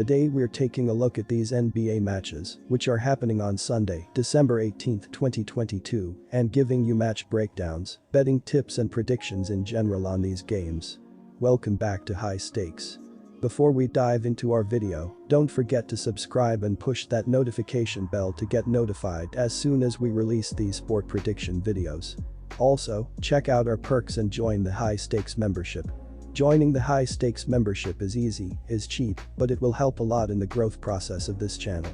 Today we're taking a look at these NBA matches, which are happening on Sunday, December 18, 2022, and giving you match breakdowns, betting tips and predictions in general on these games. Welcome back to High Stakes. Before we dive into our video, don't forget to subscribe and push that notification bell to get notified as soon as we release these sport prediction videos. Also, check out our perks and join the High Stakes membership. Joining the High Stakes membership is easy, is cheap, but it will help a lot in the growth process of this channel.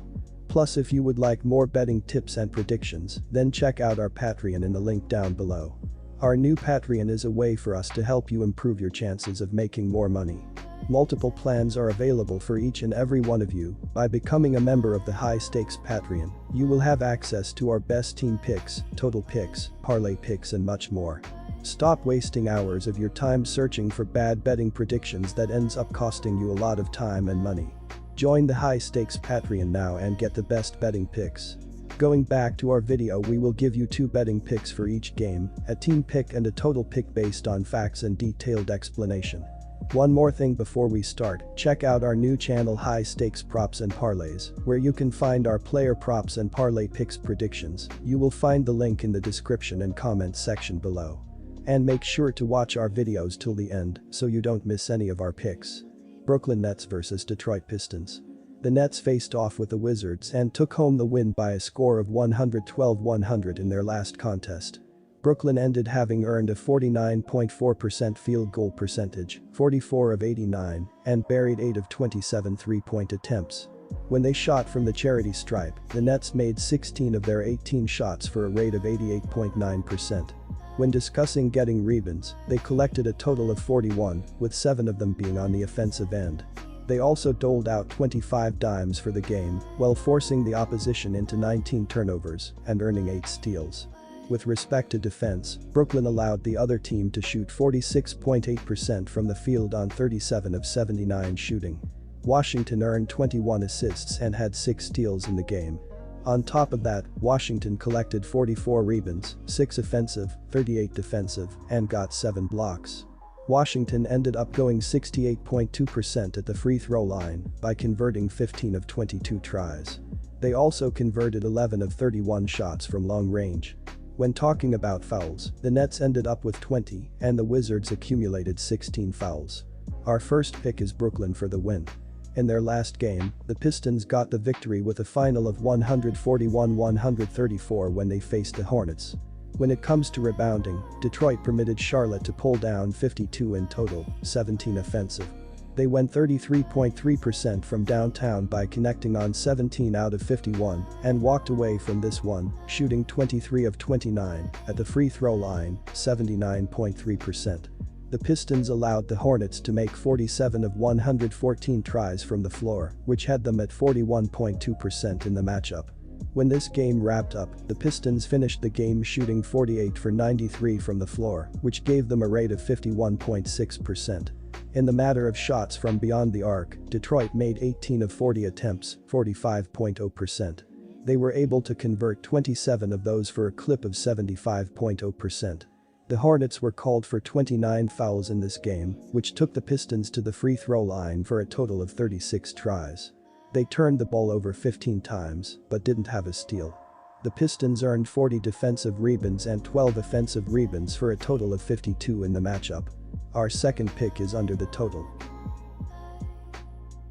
Plus, if you would like more betting tips and predictions, then check out our Patreon in the link down below. Our new Patreon is a way for us to help you improve your chances of making more money. Multiple plans are available for each and every one of you. By becoming a member of the High Stakes Patreon, you will have access to our best team picks, total picks, parlay picks and much more. Stop wasting hours of your time searching for bad betting predictions that ends up costing you a lot of time and money. Join the High Stakes Patreon now and get the best betting picks. Going back to our video, we will give you 2 betting picks for each game, a team pick and a total pick based on facts and detailed explanation. One more thing before we start, check out our new channel High Stakes Props and Parlays, where you can find our player props and parlay picks predictions. You will find the link in the description and comment section below. And make sure to watch our videos till the end so you don't miss any of our picks. Brooklyn Nets vs Detroit Pistons. The Nets faced off with the Wizards and took home the win by a score of 112-100 in their last contest. Brooklyn ended having earned a 49.4% field goal percentage, 44 of 89, and buried 8 of 27 three-point attempts. When they shot from the charity stripe, the Nets made 16 of their 18 shots for a rate of 88.9%. When discussing getting rebounds, they collected a total of 41, with 7 of them being on the offensive end. They also doled out 25 dimes for the game, while forcing the opposition into 19 turnovers and earning 8 steals. With respect to defense, Brooklyn allowed the other team to shoot 46.8% from the field on 37 of 79 shooting. Washington earned 21 assists and had 6 steals in the game. On top of that, Washington collected 44 rebounds, 6 offensive, 38 defensive, and got 7 blocks. Washington ended up going 68.2% at the free throw line by converting 15 of 22 tries. They also converted 11 of 31 shots from long range. When talking about fouls, the Nets ended up with 20 and the Wizards accumulated 16 fouls. Our first pick is Brooklyn for the win. In their last game, the Pistons got the victory with a final of 141-134 when they faced the Hornets. When it comes to rebounding, Detroit permitted Charlotte to pull down 52 in total, 17 offensive. They went 33.3% from downtown by connecting on 17 out of 51 and walked away from this one, shooting 23 of 29 at the free throw line, 79.3%. The Pistons allowed the Hornets to make 47 of 114 tries from the floor, which had them at 41.2% in the matchup. When this game wrapped up, the Pistons finished the game shooting 48 for 93 from the floor, which gave them a rate of 51.6%. In the matter of shots from beyond the arc, Detroit made 18 of 40 attempts, 45.0%. They were able to convert 27 of those for a clip of 75.0%. The Hornets were called for 29 fouls in this game, which took the Pistons to the free throw line for a total of 36 tries. They turned the ball over 15 times, but didn't have a steal. The Pistons earned 40 defensive rebounds and 12 offensive rebounds for a total of 52 in the matchup. Our second pick is under the total.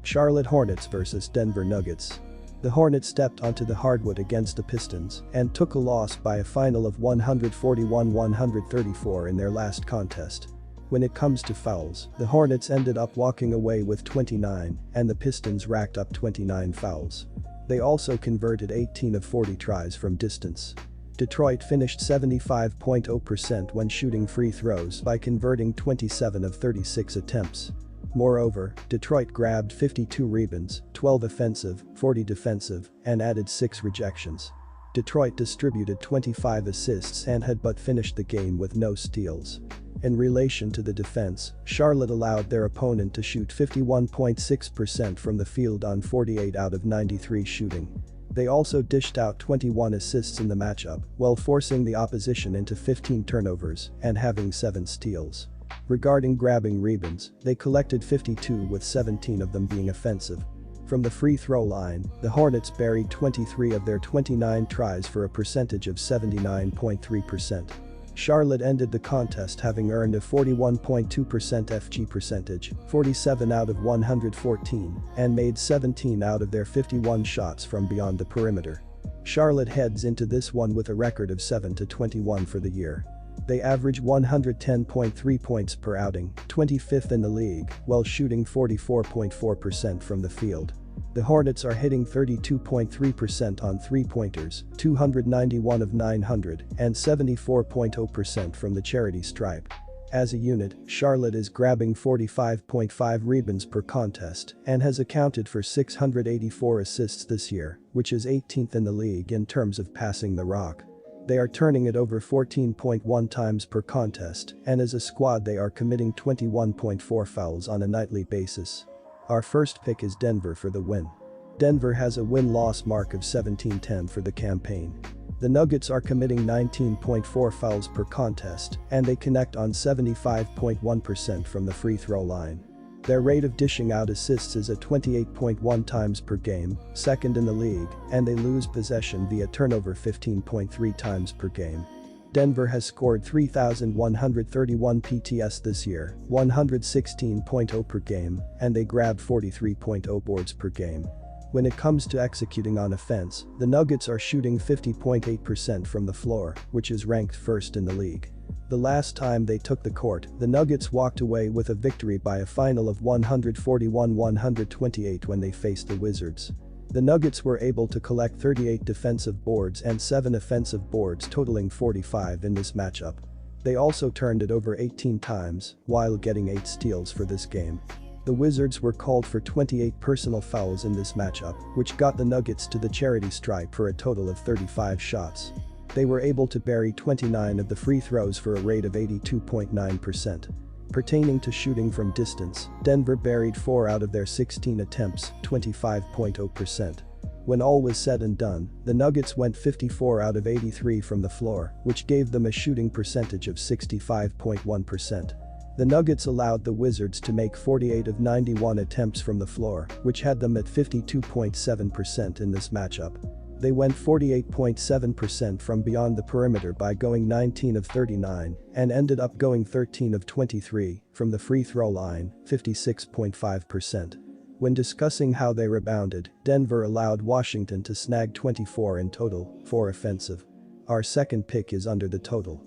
Charlotte Hornets vs Denver Nuggets. The Hornets stepped onto the hardwood against the Pistons and took a loss by a final of 141-134 in their last contest. When it comes to fouls, the Hornets ended up walking away with 29 and the Pistons racked up 29 fouls. They also converted 18 of 40 tries from distance. Detroit finished 75.0% when shooting free throws by converting 27 of 36 attempts. Moreover, Detroit grabbed 52 rebounds, 12 offensive, 40 defensive, and added 6 rejections. Detroit distributed 25 assists and had but finished the game with no steals. In relation to the defense, Charlotte allowed their opponent to shoot 51.6% from the field on 48 out of 93 shooting. They also dished out 21 assists in the matchup, while forcing the opposition into 15 turnovers and having 7 steals. Regarding grabbing rebounds, they collected 52 with 17 of them being offensive. From the free throw line, the Hornets buried 23 of their 29 tries for a percentage of 79.3%. Charlotte ended the contest having earned a 41.2% FG percentage, 47 out of 114, and made 17 out of their 51 shots from beyond the perimeter. Charlotte heads into this one with a record of 7-21 for the year. They average 110.3 points per outing, 25th in the league, while shooting 44.4% from the field. The Hornets are hitting 32.3% on three-pointers, 291 of 900, and 74.0% from the charity stripe. As a unit, Charlotte is grabbing 45.5 rebounds per contest and has accounted for 684 assists this year, which is 18th in the league in terms of passing the rock. They are turning it over 14.1 times per contest, and as a squad they are committing 21.4 fouls on a nightly basis. Our first pick is Denver for the win. Denver has a win-loss mark of 17-10 for the campaign. The Nuggets are committing 19.4 fouls per contest, and they connect on 75.1% from the free throw line. Their rate of dishing out assists is at 28.1 times per game, second in the league, and they lose possession via turnover 15.3 times per game. Denver has scored 3,131 PTS this year, 116.0 per game, and they grab 43.0 boards per game. When it comes to executing on offense, the Nuggets are shooting 50.8% from the floor, which is ranked first in the league. The last time they took the court, the Nuggets walked away with a victory by a final of 141-128 when they faced the Wizards. The Nuggets were able to collect 38 defensive boards and 7 offensive boards totaling 45 in this matchup. They also turned it over 18 times, while getting 8 steals for this game. The Wizards were called for 28 personal fouls in this matchup, which got the Nuggets to the charity stripe for a total of 35 shots. They were able to bury 29 of the free throws for a rate of 82.9%. Pertaining to shooting from distance, Denver buried 4 out of their 16 attempts, 25.0%. When all was said and done, the Nuggets went 54 out of 83 from the floor, which gave them a shooting percentage of 65.1%. The Nuggets allowed the Wizards to make 48 of 91 attempts from the floor, which had them at 52.7% in this matchup. They went 48.7% from beyond the perimeter by going 19 of 39 and ended up going 13 of 23 from the free throw line, 56.5%. When discussing how they rebounded, Denver allowed Washington to snag 24 in total, 4 offensive. Our second pick is under the total.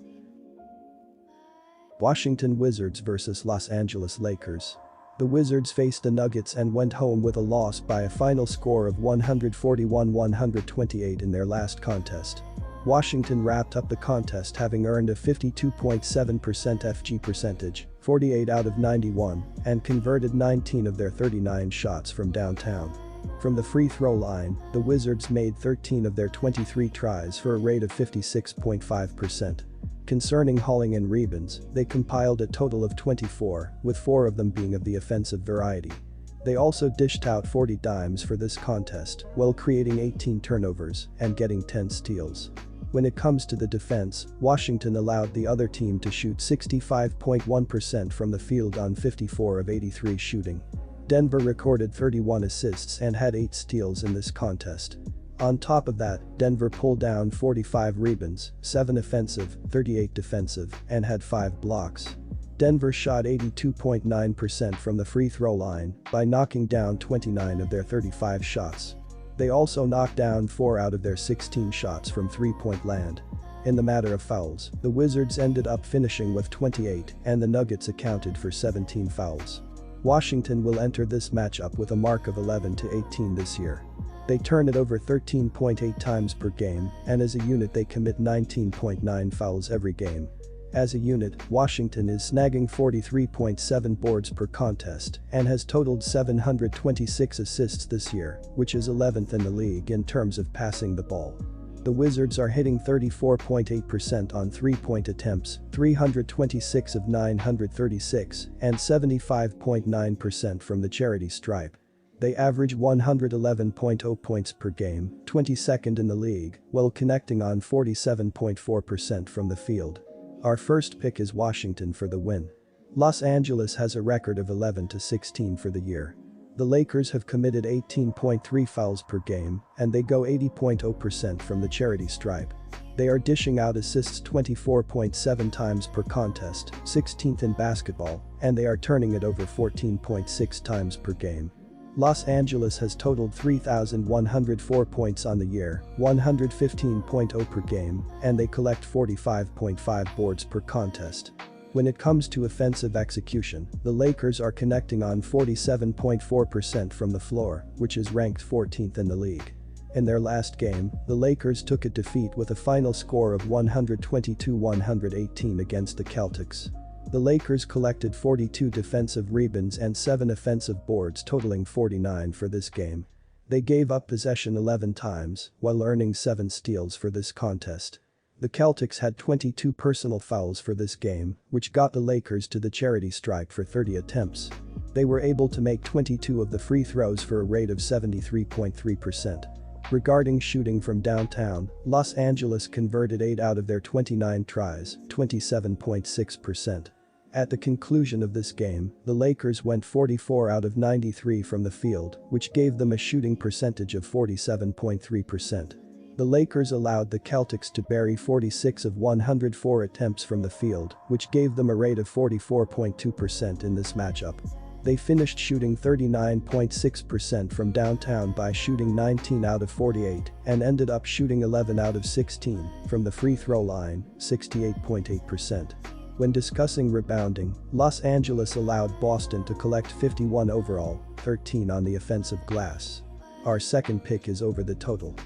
Washington Wizards vs Los Angeles Lakers. The Wizards faced the Nuggets and went home with a loss by a final score of 141-128 in their last contest. Washington wrapped up the contest having earned a 52.7% FG percentage, 48 out of 91, and converted 19 of their 39 shots from downtown. From the free throw line, the Wizards made 13 of their 23 tries for a rate of 56.5%. Concerning hauling and rebounds, they compiled a total of 24, with 4 of them being of the offensive variety. They also dished out 40 dimes for this contest, while creating 18 turnovers and getting 10 steals. When it comes to the defense, Washington allowed the other team to shoot 65.1% from the field on 54 of 83 shooting. Denver recorded 31 assists and had 8 steals in this contest. On top of that, Denver pulled down 45 rebounds, 7 offensive, 38 defensive, and had 5 blocks. Denver shot 82.9% from the free throw line by knocking down 29 of their 35 shots. They also knocked down 4 out of their 16 shots from three-point land. In the matter of fouls, the Wizards ended up finishing with 28 and the Nuggets accounted for 17 fouls. Washington will enter this matchup with a mark of 11-18 this year. They turn it over 13.8 times per game, and as a unit they commit 19.9 fouls every game. As a unit, Washington is snagging 43.7 boards per contest and has totaled 726 assists this year, which is 11th in the league in terms of passing the ball. The Wizards are hitting 34.8% on three-point attempts, 326 of 936, and 75.9% from the charity stripe. They average 111.0 points per game, 22nd in the league, while connecting on 47.4% from the field. Our first pick is Washington for the win. Los Angeles has a record of 11-16 for the year. The Lakers have committed 18.3 fouls per game, and they go 80.0% from the charity stripe. They are dishing out assists 24.7 times per contest, 16th in basketball, and they are turning it over 14.6 times per game. Los Angeles has totaled 3,104 points on the year, 115.0 per game, and they collect 45.5 boards per contest. When it comes to offensive execution, the Lakers are connecting on 47.4% from the floor, which is ranked 14th in the league. In their last game, the Lakers took a defeat with a final score of 122-118 against the Celtics. The Lakers collected 42 defensive rebounds and 7 offensive boards, totaling 49 for this game. They gave up possession 11 times, while earning 7 steals for this contest. The Celtics had 22 personal fouls for this game, which got the Lakers to the charity stripe for 30 attempts. They were able to make 22 of the free throws for a rate of 73.3%. Regarding shooting from downtown, Los Angeles converted 8 out of their 29 tries, 27.6%. At the conclusion of this game, the Lakers went 44 out of 93 from the field, which gave them a shooting percentage of 47.3%. The Lakers allowed the Celtics to bury 46 of 104 attempts from the field, which gave them a rate of 44.2% in this matchup. They finished shooting 39.6% from downtown by shooting 19 out of 48 and ended up shooting 11 out of 16 from the free throw line, 68.8%. When discussing rebounding, Los Angeles allowed Boston to collect 51 overall, 13 on the offensive glass. Our second pick is over the total.